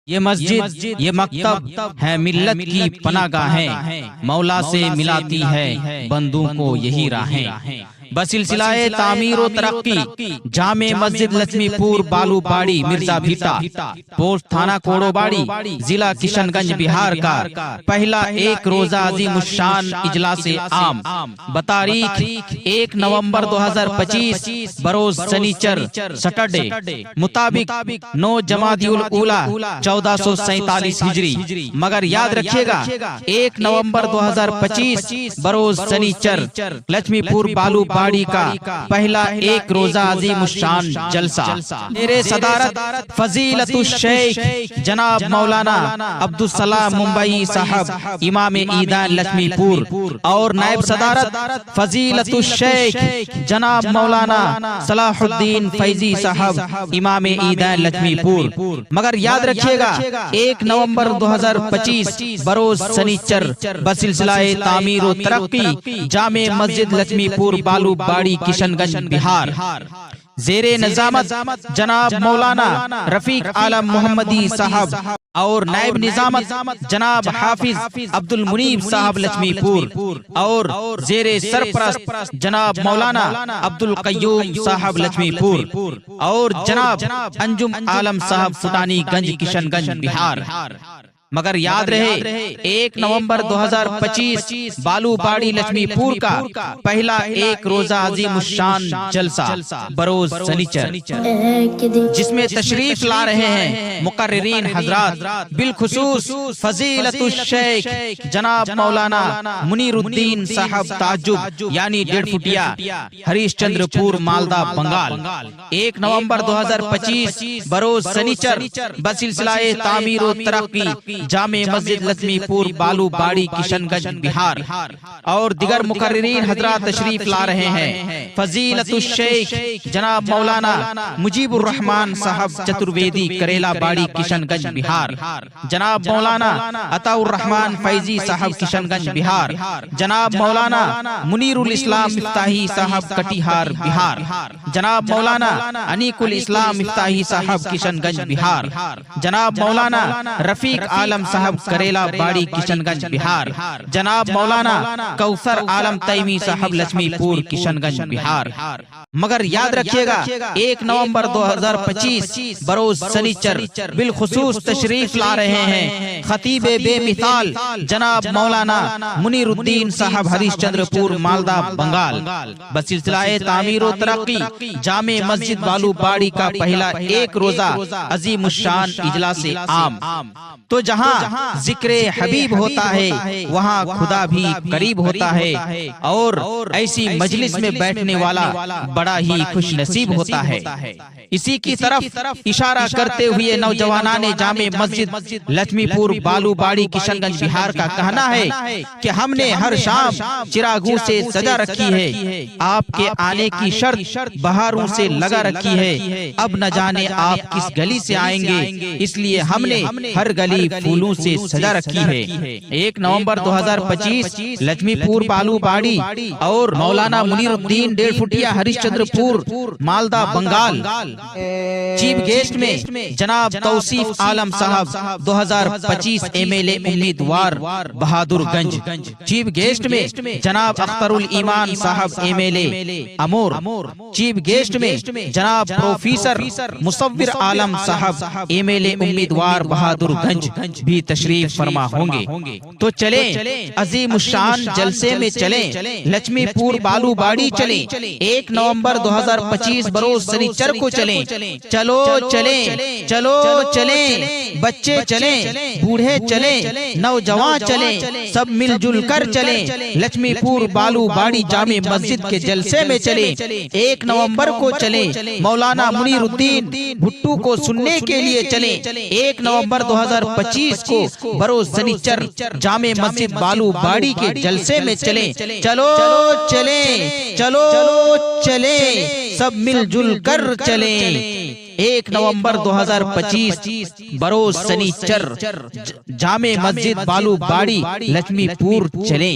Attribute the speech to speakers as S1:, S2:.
S1: ये मस्जिद ये मकतब है मिल्लत की पनागाहें, मौला से मिलाती है बंदों को यही राहें। बसिलसिलाए तामीर व तरक्की जामे मस्जिद लक्ष्मीपुर बालूबाड़ी मिर्जा भीटा पोस्ट थाना कोड़ोबाड़ी जिला किशनगंज बिहार का पहला एक रोजा अजीमुशान इजलास आम बतारीख 1 नवंबर 2025 बरोज शनिचर सैटरडे मुताबिक 9 जमादिउल उला 1447 हिजरी। मगर याद रखिएगा 1 नवंबर 2025 बरोज शनिचर लक्ष्मीपुर बालूबाड़ी का पहला एक रोजा अजीमुशान जलसा मेरे सदारत फजीलतुश शेख जनाब मौलाना अब्दुल सलाम मुंबई साहब इमाम ईदान लक्ष्मीपुर और नायब सदारत फजीलतुश शेख जनाब मौलाना सलाहुद्दीन फैजी साहब इमाम ईदान लक्ष्मीपुर। मगर याद रखिएगा 1 नवंबर 2025 बरोज शनिचर बसिलसिलाए तामीर व तरक्की जामे मस्जिद लक्ष्मीपुर बालूबाड़ी किशनगंज बिहार जेरे निजामत जनाब मौलाना रफीक आलम मोहम्मदी साहब और नायब निजामत जनाब हाफिज अब्दुल मुनीब साहब लक्ष्मीपुर और जेरे सरपरस्त जनाब मौलाना अब्दुल कय्यूम साहब लक्ष्मीपुर और जनाब अंजुम आलम साहब फुटानी गंज किशनगंज बिहार। मगर याद रहे 1 नवंबर 2025 बालूबाड़ी लक्ष्मीपुर का पहला एक रोजा अजीमुशान जलसा बरोज शनिचर जिसमें तशरीफ ला रहे हैं मुकर्रिरीन हजरात बिलखुसूस फजीलतुश शेख जनाब मौलाना मुनीरुद्दीन साहब ताजुब यानी 1.5 फुटिया हरीशचंद्रपुर मालदा बंगाल। 1 नवंबर 2025 बरोज शनिचर बसिलसिलाए तामीर व तरक्की जामे मस्जिद लक्ष्मीपुर बालूबाड़ी किशनगंज बिहार और दिगर मुकर्रिरीन हजरात तशरीफ ला रहे हैं फजीलतुश शेख जनाब मौलाना मुजीबुर रहमान साहब चतुर्वेदी करेला बाड़ी किशनगंज बिहार, जनाब मौलाना अताउर रहमान फैजी साहब किशनगंज बिहार, जनाब मौलाना मुनीरुल इस्लाम इफ्ताही साहब कटिहार बिहार, जनाब मौलाना अनीकुल इस्लाम इफ्ताही साहब किशनगंज बिहार, जनाब मौलाना रफीक आलम साहब करेला बाड़ी किशनगंज बिहार, जनाब मौलाना कौसर आलम तैमी साहब लक्ष्मीपुर किशनगंज बिहार। मगर याद रखिएगा 1 नवंबर 2025 बरोज शनिचर बिलखुसूस तशरीफ ला रहे हैं खतीबे बेमिसाल जनाब मौलाना मुनीरुद्दीन साहब हरीशचंद्रपुर मालदा बंगाल बसिलसिलाए तामीर व तरक्की जामे मस्जिद बालूबाड़ी का पहला एक रोजा अजीमुशान इजलास आम। तो जहाँ जिक्रे हबीब होता है वहाँ खुदा भी करीब होता है और ऐसी मजलिस में बैठने वाला बड़ा ही खुश नसीब होता है। इसी की तरफ इशारा करते हुए नौजवानाने जामे मस्जिद लक्ष्मीपुर बालूबाड़ी किशनगंज बिहार का कहना है कि हमने हर शाम चिरागों से सजा रखी है, आपके आने की शर्त बहारों से लगा रखी है, अब न जाने आप किस गली से आएंगे, इसलिए हमने हर गली फूलों से सजा रखी है। 1 नवंबर 2025 लक्ष्मीपुर बालूबाड़ी और मौलाना मुनीरुद्दीन 1.5 फुटिया हरीशचंद्रपुर मालदा बंगाल। चीफ गेस्ट में जनाब तौसीफ आलम साहब 2025 एमएलए उम्मीदवार बहादुरगंज। चीफ गेस्ट में जनाब अख्तरुल ईमान साहब एमएलए अमोर। चीफ गेस्ट में जनाब प्रोफेसर मुसव्विर आलम साहब एमएलए उम्मीदवार बहादुरगंज भी तशरीफ फरमा होंगे। तो चले अजीमुशान जलसे में चले, लक्ष्मीपुर बालूबाड़ी चले, 1 नवंबर 2025 बरोज शनिचर को चले, चलो चले चलो चले, बच्चे चले बूढ़े चले नौजवान चले, सब मिलजुल कर चले, लक्ष्मीपुर बालूबाड़ी जामे मस्जिद के जलसे में चले। 1 नवंबर को चले मौलाना मुनीरुद्दीन भुट्टू को सुनने के लिए चले। 1 नवंबर 2025 को बरोज शनिचर जामे मस्जिद बालूबाड़ी के जलसे में चले, चलो चले चलो चले, सब मिलजुल कर चले। 1 नवंबर 2025 बरोज शनिचर जामे मस्जिद बालूबाड़ी लक्ष्मीपुर चले।